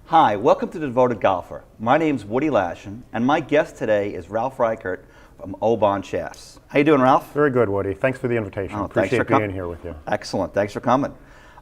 Hi, welcome to The Devoted Golfer. My name's Woody Lashin, and my guest today is Ralph Reichert from OBAN Shafts. How you doing, Ralph? Very good, Woody. Thanks for the invitation. Appreciate being here with you. Excellent. Thanks for coming.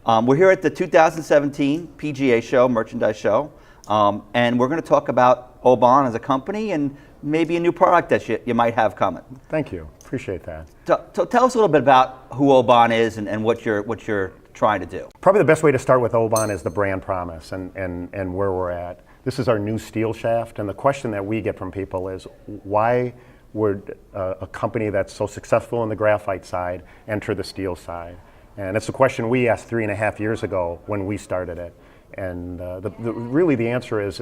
We're here at the 2017 PGA show, merchandise show, and we're going to talk about OBAN as a company and maybe a new product that you might have coming. Thank you. Appreciate that. So tell us a little bit about who OBAN is and what you're trying to do. Probably the best way to start with OBAN is the brand promise and where we're at. This is our new steel shaft, and the question that we get from people is why would a company that's so successful in the graphite side enter the steel side? And it's a question we asked 3.5 years ago when we started it. And really the answer is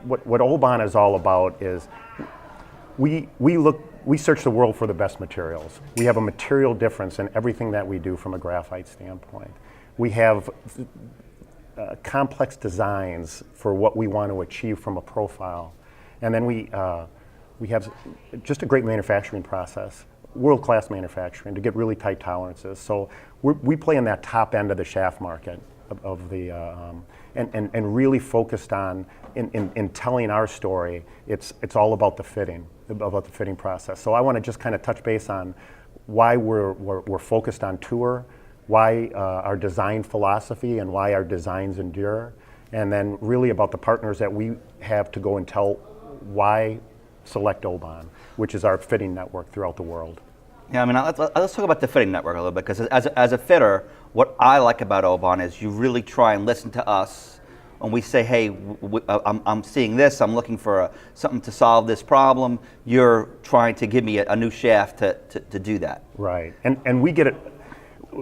what OBAN is all about is we search the world for the best materials. We have a material difference in everything that we do from a graphite standpoint. We have complex designs for what we want to achieve from a profile. And then we have just a great manufacturing process, world-class manufacturing to get really tight tolerances. So we play in that top end of the shaft market and really focused on, in telling our story, it's all about the fitting process. So I want to just kind of touch base on why we're focused on tour, why our design philosophy and why our designs endure, and then really about the partners that we have to go and tell why select OBAN, which is our fitting network throughout the world. Yeah, I mean, let's talk about the fitting network a little bit, because as a fitter, what I like about OBAN is you really try and listen to us when we say, hey, I'm seeing this, I'm looking for something to solve this problem. You're trying to give me a new shaft to do that. Right, and we get it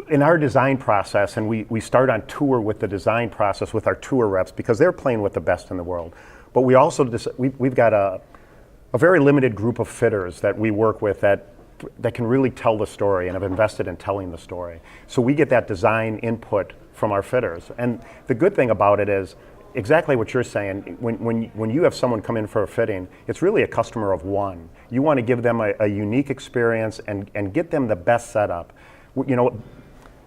in our design process, and we start on tour with the design process with our tour reps because they're playing with the best in the world. But we also, we've got a very limited group of fitters that we work with that can really tell the story and have invested in telling the story. So we get that design input from our fitters. And the good thing about it is exactly what you're saying. When you have someone come in for a fitting, it's really a customer of one. You want to give them a unique experience and get them the best setup. You know,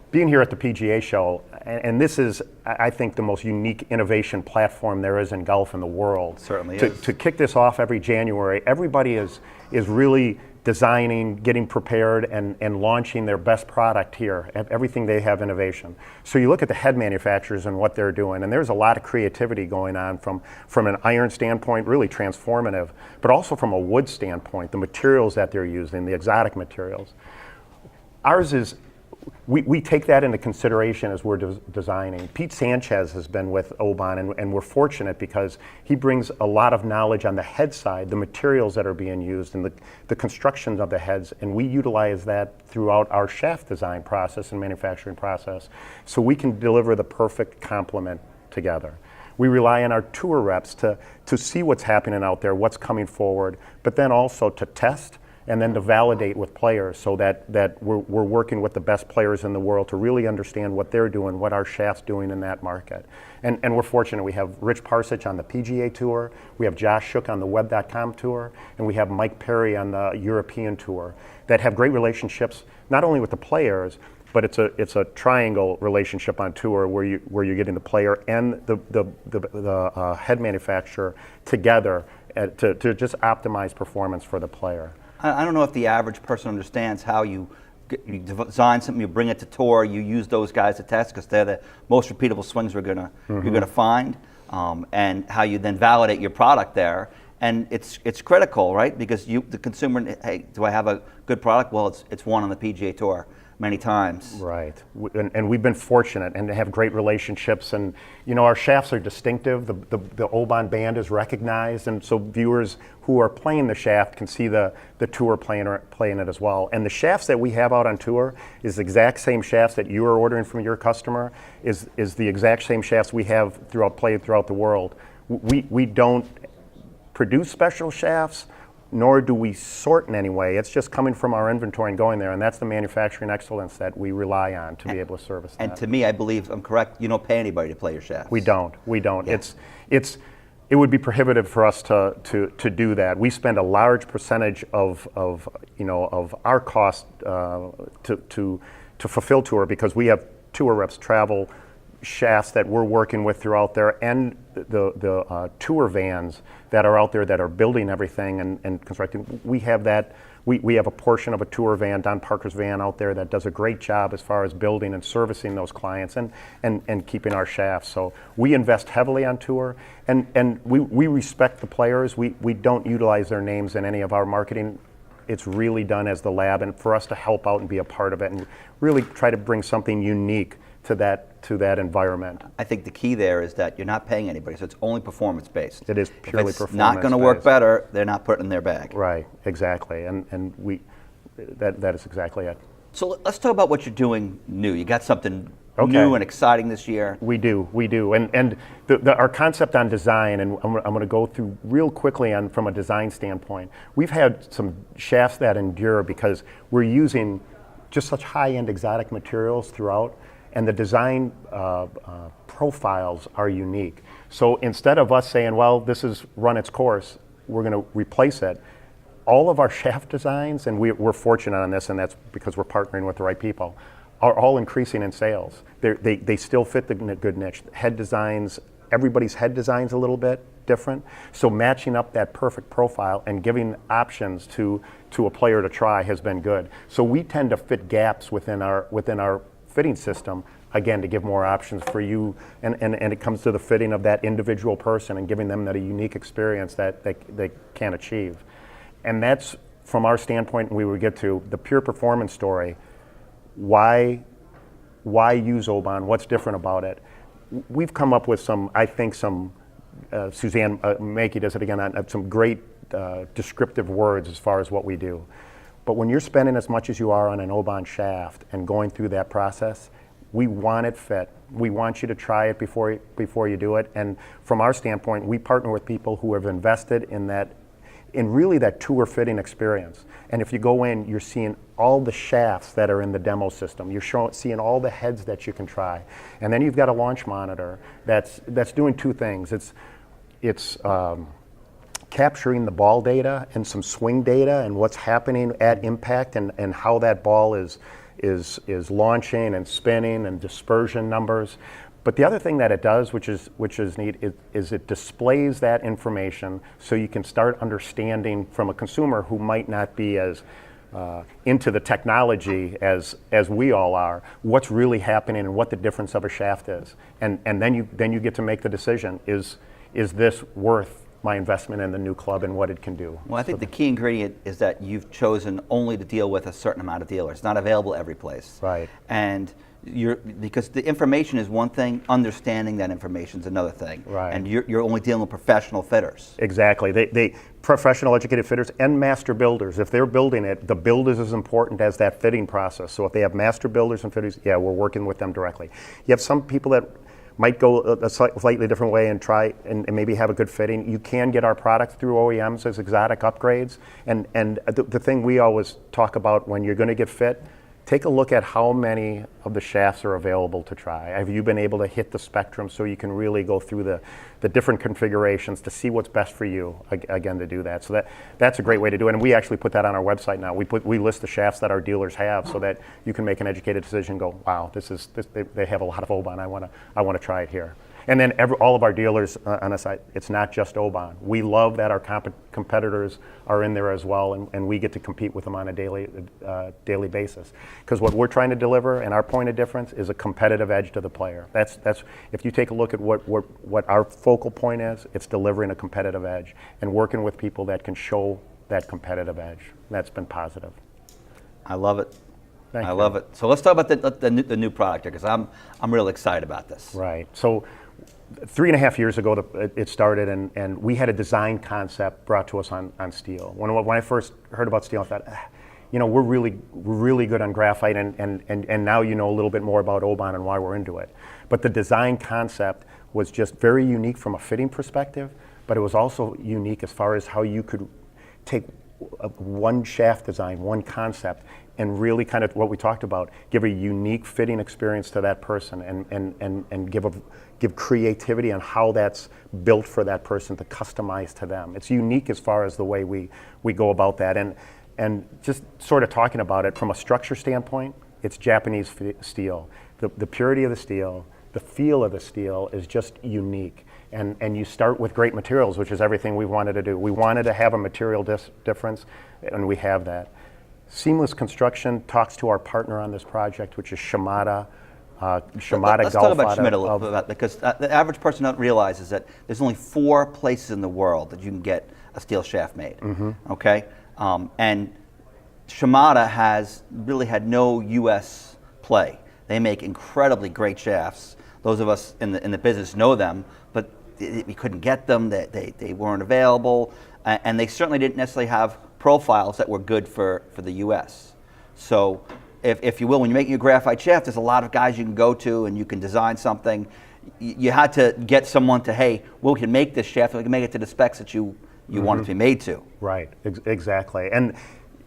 being here at the PGA show, and this is, I think, the most unique innovation platform there is in golf in the world. Certainly is. To kick this off every January, everybody is really designing, getting prepared, and launching their best product here. Everything they have innovation. So you look at the head manufacturers and what they're doing, and there's a lot of creativity going on from an iron standpoint, really transformative, but also from a wood standpoint, the materials that they're using, the exotic materials. Ours is, we take that into consideration as we're designing. Pete Sanchez has been with OBAN, and we're fortunate because he brings a lot of knowledge on the head side, the materials that are being used, and the construction of the heads, and we utilize that throughout our shaft design process and manufacturing process, so we can deliver the perfect complement together. We rely on our tour reps to see what's happening out there, what's coming forward, but then also to test and then to validate with players so that we're working with the best players in the world to really understand what they're doing, what our shaft's doing in that market. And we're fortunate. We have Rich Parsich on the PGA Tour, we have Josh Shook on the Web.com Tour, and we have Mike Perry on the European Tour that have great relationships, not only with the players, but it's a triangle relationship on tour where you're getting the player and the head manufacturer together to just optimize performance for the player. I don't know if the average person understands how you design something, you bring it to tour, you use those guys to test because they're the most repeatable swings you're gonna find, and how you then validate your product there. And it's critical, right? Because the consumer, hey, do I have a good product? Well, it's won on the PGA Tour many times. Right, and we've been fortunate and have great relationships, and you know, our shafts are distinctive. The OBAN band is recognized, and so viewers who are playing the shaft can see the tour playing it as well. And the shafts that we have out on tour is the exact same shafts that you are ordering from your customer, is the exact same shafts we have throughout the world. We don't produce special shafts, nor do we sort in any way. It's just coming from our inventory and going there, and that's the manufacturing excellence that we rely on to be able to service that. And to me, I believe I'm correct, you don't pay anybody to play your shafts. We don't. Yeah. It would be prohibitive for us to do that. We spend a large percentage of our cost to fulfill tour, because we have tour reps travel shafts that we're working with throughout there, and the tour vans that are out there that are building everything and constructing. We have that. We have a portion of a tour van, Don Parker's van out there, that does a great job as far as building and servicing those clients and keeping our shafts. So we invest heavily on tour, and we respect the players. We don't utilize their names in any of our marketing. It's really done as the lab, and for us to help out and be a part of it and really try to bring something unique to that environment. I think the key there is that you're not paying anybody, so it's only performance based. It is purely if it's performance not going to work better, they're not putting it in their bag. Right, exactly, and that is exactly it. So let's talk about what you're doing new. You got something Okay. new and exciting this year. We do, and our concept on design, and I'm going to go through real quickly from a design standpoint. We've had some shafts that endure because we're using just such high-end exotic materials throughout, and the design profiles are unique. So instead of us saying, well, this has run its course, we're going to replace it, all of our shaft designs, and we're fortunate on this, and that's because we're partnering with the right people, are all increasing in sales. They still fit the good niche. Head designs, everybody's head design's a little bit different. So matching up that perfect profile and giving options to a player to try has been good. So we tend to fit gaps within our fitting system, again, to give more options for you, and it comes to the fitting of that individual person and giving them that a unique experience that they can achieve. And that's, from our standpoint, and we would get to the pure performance story. Why use OBAN? What's different about it? We've come up with some Suzanne Makey does it again, on some great descriptive words as far as what we do. But when you're spending as much as you are on an OBAN shaft and going through that process, we want it fit. We want you to try it before you do it. And from our standpoint, we partner with people who have invested in really that tour fitting experience. And if you go in, you're seeing all the shafts that are in the demo system. You're seeing all the heads that you can try. And then you've got a launch monitor that's doing two things. It's capturing the ball data and some swing data and what's happening at impact and how that ball is launching and spinning and dispersion numbers. But the other thing that it does, which is neat, is it displays that information so you can start understanding from a consumer who might not be as into the technology as we all are, what's really happening and what the difference of a shaft is. And then you get to make the decision, is this worth my investment in the new club and what it can do? Well, I think the key ingredient is that you've chosen only to deal with a certain amount of dealers. It's not available every place. Right. And because the information is one thing, understanding that information is another thing. Right. And you're only dealing with professional fitters. Exactly. They professional educated fitters and master builders. If they're building it, the build is as important as that fitting process. So if they have master builders and fitters, yeah, we're working with them directly. You have some people that might go a slightly different way and try and maybe have a good fitting. You can get our product through OEMs as exotic upgrades. And the thing we always talk about when you're going to get fit, take a look at how many of the shafts are available to try. Have you been able to hit the spectrum so you can really go through the different configurations to see what's best for you, again, to do that. So that's a great way to do it. And we actually put that on our website now. We list the shafts that our dealers have so that you can make an educated decision and go, wow, they have a lot of OBAN. I want to try it here. And then all of our dealers on the site, it's not just OBAN. We love that our competitors are in there as well, and we get to compete with them on a daily basis. Because what we're trying to deliver and our point of difference is a competitive edge to the player. That's if you take a look at what our focal point is, it's delivering a competitive edge and working with people that can show that competitive edge. That's been positive. I love it. Thank you. Love it. So let's talk about the new product here, because I'm real excited about this. Right. So 3.5 years ago it started, and we had a design concept brought to us on steel. When I first heard about steel, I thought, we're really good on graphite, and now you know a little bit more about OBAN and why we're into it. But the design concept was just very unique from a fitting perspective, but it was also unique as far as how you could take one shaft design, one concept, and really kind of what we talked about, give a unique fitting experience to that person and give creativity on how that's built for that person to customize to them. It's unique as far as the way we go about that. And just sort of talking about it from a structure standpoint, it's Japanese steel. The purity of the steel, the feel of the steel is just unique. And you start with great materials, which is everything we wanted to do. We wanted to have a material difference, and we have that. Seamless Construction talks to our partner on this project, which is Shimada. Shimada Let's Gulf talk about Shimada a of, little bit, because the average person doesn't realize is that there's only 4 places in the world that you can get a steel shaft made. Okay, and Shimada has really had no U.S. play. They make incredibly great shafts. Those of us in the business know them, but we couldn't get them. They weren't available, and they certainly didn't necessarily have profiles that were good for the U.S. So, if you will, when you're making a graphite shaft, there's a lot of guys you can go to, and you can design something. You had to get someone to, hey, we can make this shaft, and we can make it to the specs that you want it to be made to. Right, exactly. And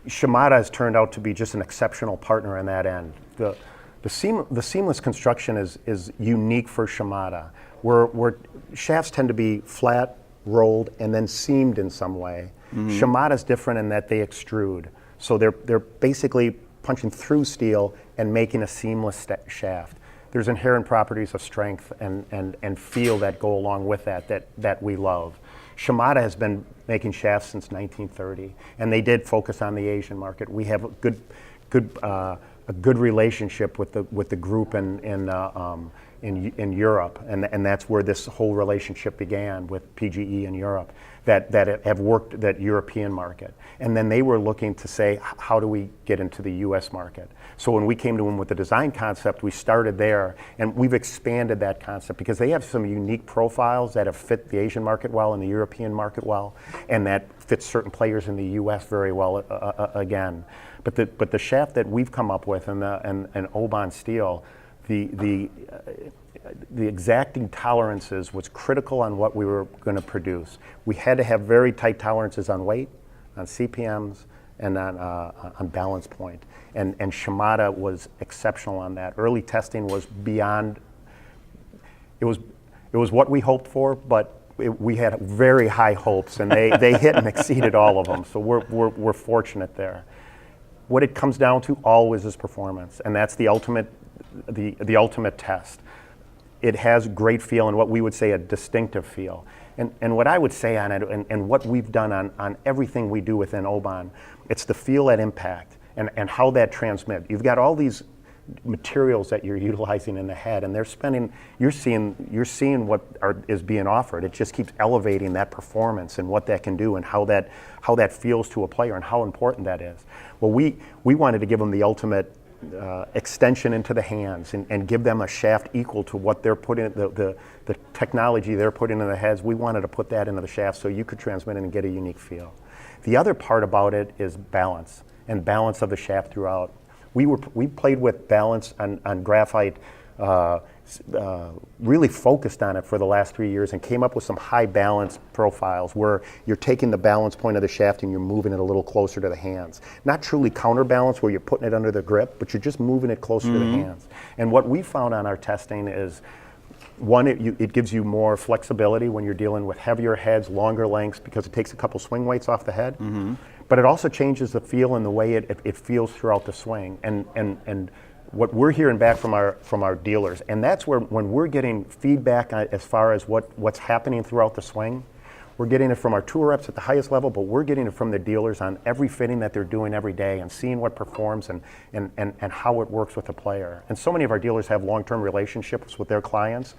Shimada has turned out to be just an exceptional partner in that end. The seamless construction is unique for Shimada, where shafts tend to be flat, rolled, and then seamed in some way. Shimada's different in that they extrude. So they're basically punching through steel and making a seamless shaft. There's inherent properties of strength and feel that go along with that we love. Shimada has been making shafts since 1930, and they did focus on the Asian market. We have a good relationship with the group in Europe, and that's where this whole relationship began with PGE in Europe, that have worked that European market. And then they were looking to say, how do we get into the US market? So when we came to them with the design concept, we started there, and we've expanded that concept because they have some unique profiles that have fit the Asian market well and the European market well, and that fits certain players in the US very well again. But the shaft that we've come up with and OBAN steel, the exacting tolerances was critical on what we were going to produce. We had to have very tight tolerances on weight, on CPMs, and on balance point. And Shimada was exceptional on that. Early testing was beyond. It was what we hoped for, but we had very high hopes, and they hit and exceeded all of them. So we're fortunate there. What it comes down to always is performance, and that's the ultimate test. It has great feel and what we would say a distinctive feel. And what I would say on it, and what we've done on everything we do within OBAN, it's the feel at impact and how that transmits. You've got all these materials that you're utilizing in the head, and you're seeing what is being offered. It just keeps elevating that performance and what that can do and how that feels to a player and how important that is. Well, we wanted to give them the ultimate extension into the hands and give them a shaft equal to what they're putting, the technology they're putting in the heads. We wanted to put that into the shaft so you could transmit it and get a unique feel. The other part about it is balance and balance of the shaft throughout. We played with balance on graphite, really focused on it for the last 3 years and came up with some high balance profiles where you're taking the balance point of the shaft and you're moving it a little closer to the hands. Not truly counterbalance where you're putting it under the grip, but you're just moving it closer to the hands. And what we found on our testing is, one, it gives you more flexibility when you're dealing with heavier heads, longer lengths, because it takes a couple swing weights off the head. But it also changes the feel and the way it feels throughout the swing. And what we're hearing back from our dealers, and that's where when we're getting feedback as far as what's happening throughout the swing, we're getting it from our tour reps at the highest level, but we're getting it from the dealers on every fitting that they're doing every day and seeing what performs and how it works with the player. And so many of our dealers have long-term relationships with their clients.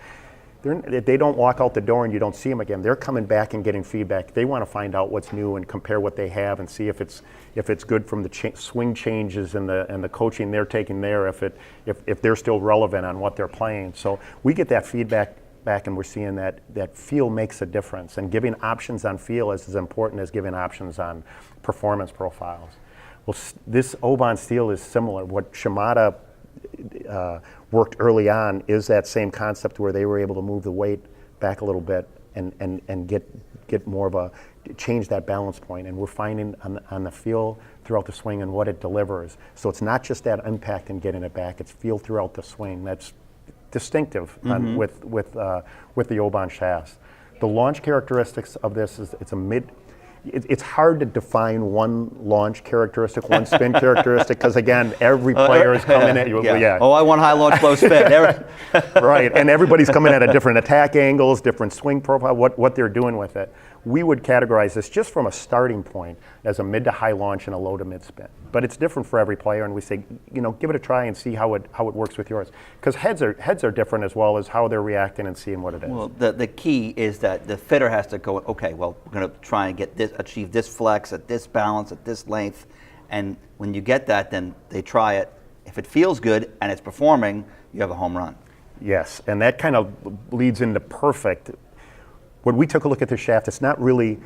They don't walk out the door and you don't see them again. They're coming back and getting feedback. They want to find out what's new and compare what they have and see if it's good from the swing changes and the coaching they're taking there, if they're still relevant on what they're playing. So we get that feedback back, and we're seeing that feel makes a difference. And giving options on feel is as important as giving options on performance profiles. Well, this OBAN steel is similar. What Shimada worked early on is that same concept where they were able to move the weight back a little bit and get more of a, change that balance point. And we're finding on the feel throughout the swing and what it delivers. So it's not just that impact and getting it back, it's feel throughout the swing. That's distinctive with the OBAN shafts. The launch characteristics of this is it's hard to define one launch characteristic, one spin characteristic, because again, every player is coming at you. Yeah. Oh, I want high launch, low spin. Right, and everybody's coming at a different attack angles, different swing profile, what they're doing with it. We would categorize this just from a starting point as a mid to high launch and a low to mid spin. But it's different for every player, and we say, give it a try and see how it works with yours. Because heads are different as well as how they're reacting and seeing what it is. Well, the key is that the fitter has to go, okay, well, we're going to try and achieve this flex at this balance at this length, and when you get that, then they try it. If it feels good and it's performing, you have a home run. Yes, and that kind of leads into perfect. When we took a look at the shaft, it's not really,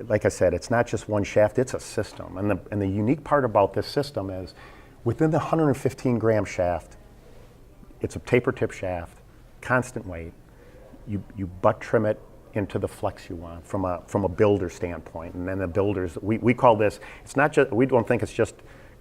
like I said, it's not just one shaft, it's a system. And the unique part about this system is within the 115 gram shaft, it's a taper tip shaft, constant weight. You butt trim it into the flex you want from a builder standpoint. And then the builders, we call this, it's not just, we don't think it's just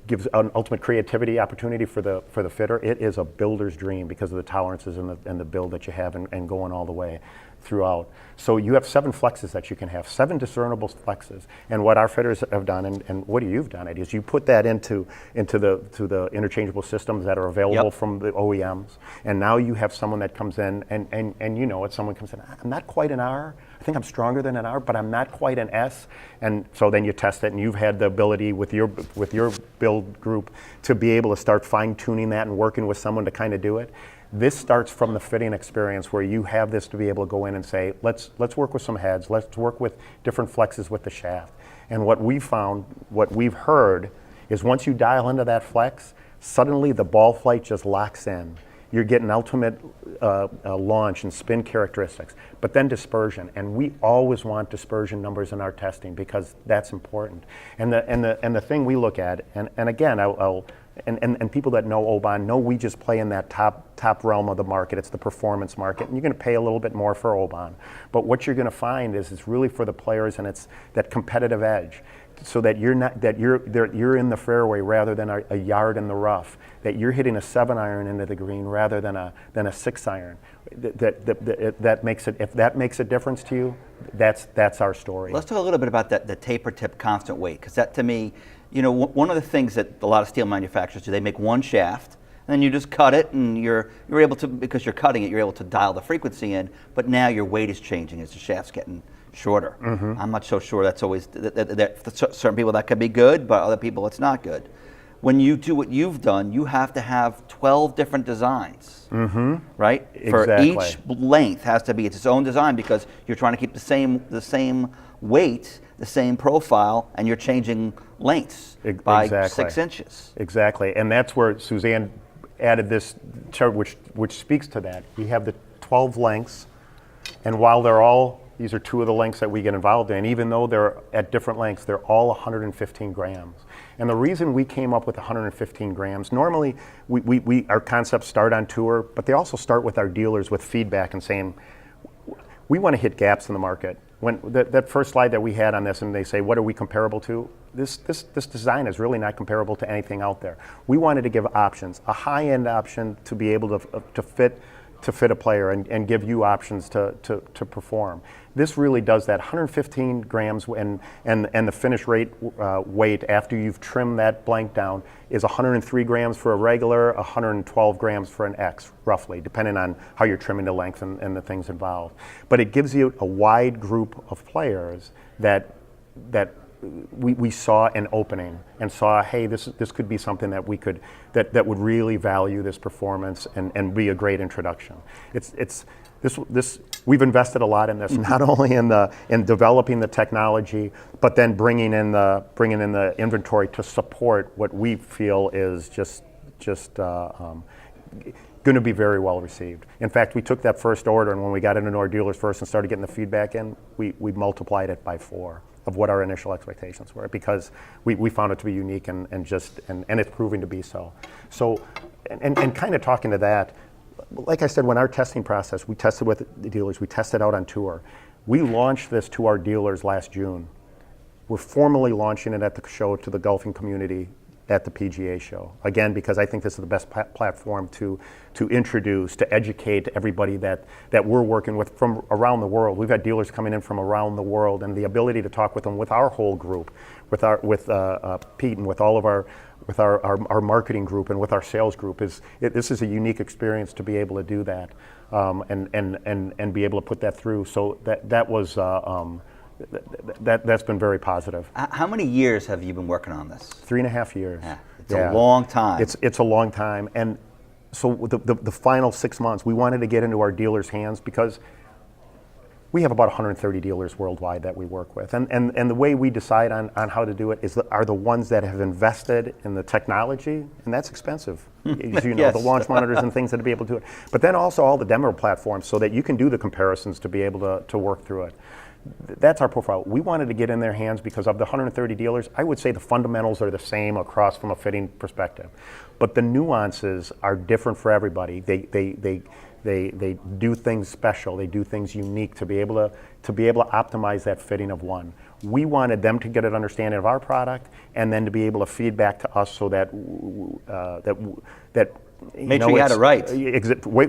gives an ultimate creativity opportunity for the fitter. It is a builder's dream because of the tolerances and the build that you have and going all the way throughout. So you have 7 flexes that you can have, 7 discernible flexes. And what our fitters have done, and what you've done, is you put that into the interchangeable systems that are available from the OEMs. And now you have someone that comes in, and someone comes in, I'm not quite an R. I think I'm stronger than an R, but I'm not quite an S. And so then you test it, and you've had the ability with your build group to be able to start fine-tuning that and working with someone to kind of do it. This starts from the fitting experience where you have this to be able to go in and say, let's work with some heads, let's work with different flexes with the shaft. And what we found, what we've heard, is once you dial into that flex, suddenly the ball flight just locks in. You're getting ultimate launch and spin characteristics, but then dispersion. And we always want dispersion numbers in our testing because that's important. And the thing we look at, and again, and people that know OBAN know we just play in that top realm of the market. It's the performance market, and you're going to pay a little bit more for OBAN. But what you're going to find is it's really for the players, and it's that competitive edge, so that you're in the fairway rather than a yard in the rough. That you're hitting a 7-iron into the green rather than a 6-iron. That makes it. If that makes a difference to you, that's our story. Let's talk a little bit about the taper tip constant weight, because that to me, one of the things that a lot of steel manufacturers do, they make one shaft, and then you just cut it, and you're able to, because you're cutting it, you're able to dial the frequency in, but now your weight is changing as the shaft's getting shorter. Mm-hmm. I'm not so sure that's always, for certain people that could be good, but other people it's not good. When you do what you've done, you have to have 12 different designs, right? Exactly. For each length has to be its own design because you're trying to keep the same weight, the same profile, and you're changing lengths by 6 inches. Exactly, and that's where Suzanne added this chart, which speaks to that. We have the 12 lengths, and while these are 2 of the lengths that we get involved in, even though they're at different lengths, they're all 115 grams. And the reason we came up with 115 grams, normally our concepts start on tour, but they also start with our dealers with feedback and saying, we want to hit gaps in the market. When that first slide that we had on this, and they say, what are we comparable to? This design is really not comparable to anything out there. We wanted to give options, a high-end option to be able to fit a player and give you options to perform. This really does that. 115 grams and the finish rate weight after you've trimmed that blank down is 103 grams for a regular, 112 grams for an X, roughly, depending on how you're trimming the length and the things involved. But it gives you a wide group of players that we saw an opening and saw, hey, this could be something that we could that would really value this performance and be a great introduction. We've invested a lot in this, not only in developing the technology, but then bringing in the inventory to support what we feel is just going to be very well received. In fact, we took that first order, and when we got it into our dealers first and started getting the feedback in, we multiplied it by 4 of what our initial expectations were, because we found it to be unique and it's proving to be so. So, and kind of talking to that, like I said, when our testing process, we tested with the dealers, we tested out on tour. We launched this to our dealers last June. We're formally launching it at the show to the golfing community at the PGA show. Again, because I think this is the best platform to introduce, to educate everybody that we're working with from around the world. We've had dealers coming in from around the world, and the ability to talk with them, with our whole group, with Pete and with all of our marketing group and with our sales group, this is a unique experience to be able to do that, and be able to put that through. So that's been very positive. How many years have you been working on this? 3.5 years. Yeah, it's a long time. It's a long time, and so the final 6 months, we wanted to get into our dealers' hands because we have about 130 dealers worldwide that we work with, and the way we decide on how to do it are the ones that have invested in the technology, and that's expensive. As you know, Yes. the launch monitors and things that to be able to do it, but then also all the demo platforms so that you can do the comparisons to be able to work through it. That's our profile. We wanted to get in their hands because of the 130 dealers, I would say the fundamentals are the same across from a fitting perspective. But the nuances are different for everybody. They do things special, they do things unique to be able to optimize that fitting of one. We wanted them to get an understanding of our product and then to be able to feed back to us so that Make sure you had it right.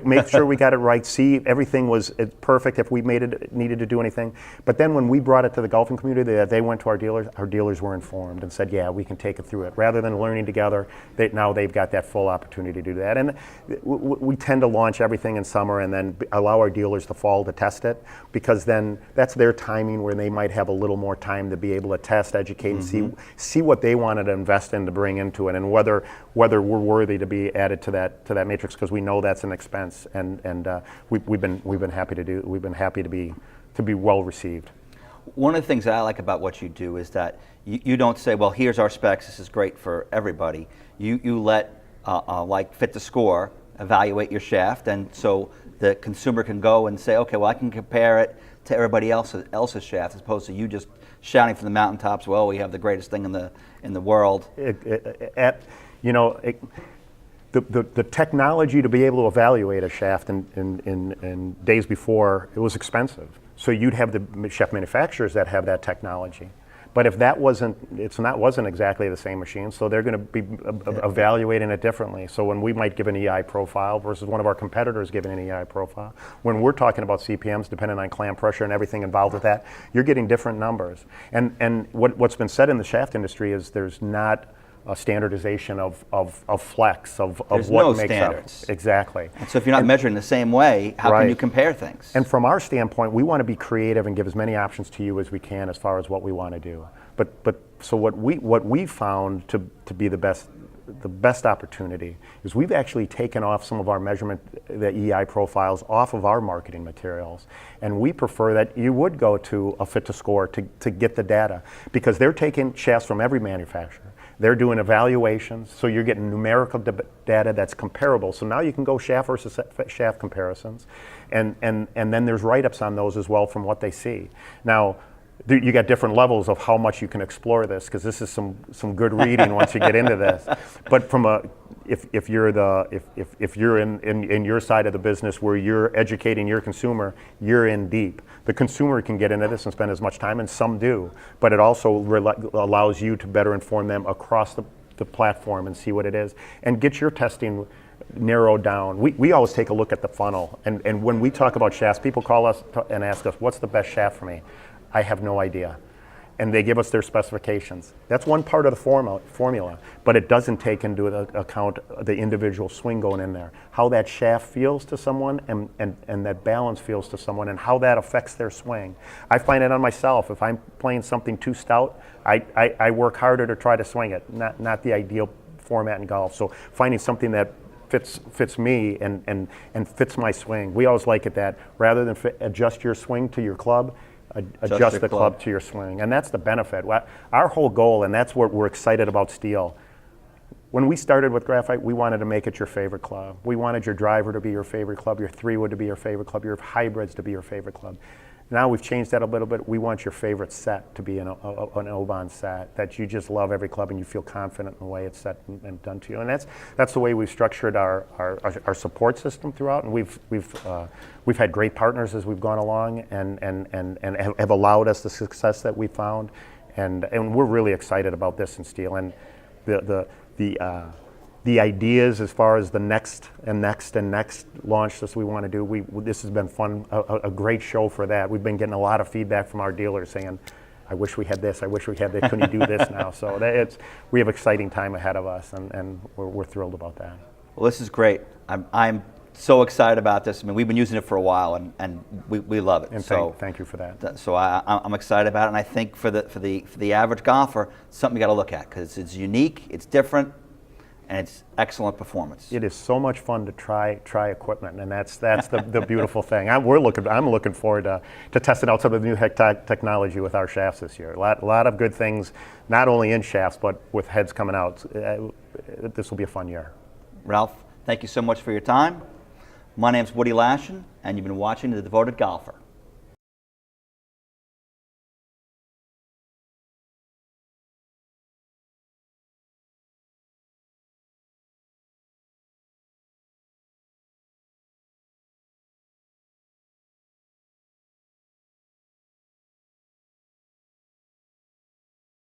Make sure we got it right. See, everything was perfect if we needed to do anything. But then when we brought it to the golfing community, they went to our dealers were informed and said, yeah, we can take it through it. Rather than learning together, now they've got that full opportunity to do that. And we tend to launch everything in summer and then allow our dealers the fall to test it, because then that's their timing where they might have a little more time to be able to test, educate, and see what they wanted to invest in to bring into it, and whether we're worthy to be added to that matrix, because we know that's an expense, and we've been happy to be well received. One of the things that I like about what you do is that you don't say, well, here's our specs, this is great for everybody. You let like Fit to Score evaluate your shaft, and so the consumer can go and say, okay, well, I can compare it to everybody else's shaft, as opposed to you just shouting from the mountaintops, well, we have the greatest thing in the world. The technology to be able to evaluate a shaft in days before, it was expensive. So you'd have the shaft manufacturers that have that technology. But if that wasn't exactly the same machine, so they're going to be evaluating it differently. So when we might give an EI profile versus one of our competitors giving an EI profile, when we're talking about CPMs, depending on clamp pressure and everything involved with that, you're getting different numbers. And what's been said in the shaft industry is there's not a standardization of flex, of There's what no makes standards. up. Exactly. And so if you're not measuring the same way, how can you compare things? And from our standpoint, we want to be creative and give as many options to you as we can as far as what we want to do. But so what we found to be the best opportunity is we've actually taken off some of our measurement, the EI profiles, off of our marketing materials. And we prefer that you would go to a Fit to Score to get the data, because they're taking shafts from every manufacturer. They're doing evaluations, so you're getting numerical data that's comparable. So now you can go shaft versus shaft comparisons, and then there's write-ups on those as well from what they see. Now, you got different levels of how much you can explore this, because this is some good reading once you get into this. But from if you're in your side of the business where you're educating your consumer, you're in deep. The consumer can get into this and spend as much time, and some do, but it also allows you to better inform them across the platform and see what it is, and get your testing narrowed down. We always take a look at the funnel, and when we talk about shafts, people call us and ask us, what's the best shaft for me? I have no idea. And they give us their specifications. That's one part of the formula, but it doesn't take into account the individual swing going in there, how that shaft feels to someone, and that balance feels to someone, and how that affects their swing. I find it on myself. If I'm playing something too stout, I work harder to try to swing it, not the ideal format in golf. So finding something that fits me and fits my swing. We always like it that rather than adjust your swing to your club, adjust the club to your swing. And that's the benefit. Our whole goal, and that's what we're excited about steel. When we started with graphite, we wanted to make it your favorite club. We wanted your driver to be your favorite club, your 3-wood to be your favorite club, your hybrids to be your favorite club. Now we've changed that a little bit. We want your favorite set to be an OBAN set, that you just love every club and you feel confident in the way it's set and done to you. And that's the way we've structured our support system throughout. And we've had great partners as we've gone along, and have allowed us the success that we found. And we're really excited about this in steel. And the ideas as far as the next launch this we want to do. This has been fun, a great show for that. We've been getting a lot of feedback from our dealers saying, I wish we had this, I wish we had that, can you do this now? So we have an exciting time ahead of us, and we're thrilled about that. Well, this is great. I'm so excited about this. I mean, we've been using it for a while, and we love it. And so thank you for that. So I'm excited about it, and I think for the average golfer, it's something you got to look at because it's unique, it's different, and it's excellent performance. It is so much fun to try equipment, and that's the beautiful thing. I'm looking forward to testing out some of the new technology with our shafts this year. A lot of good things, not only in shafts but with heads coming out. This will be a fun year. Ralph, thank you so much for your time. My name's Woody Lashin, and you've been watching The Devoted Golfer.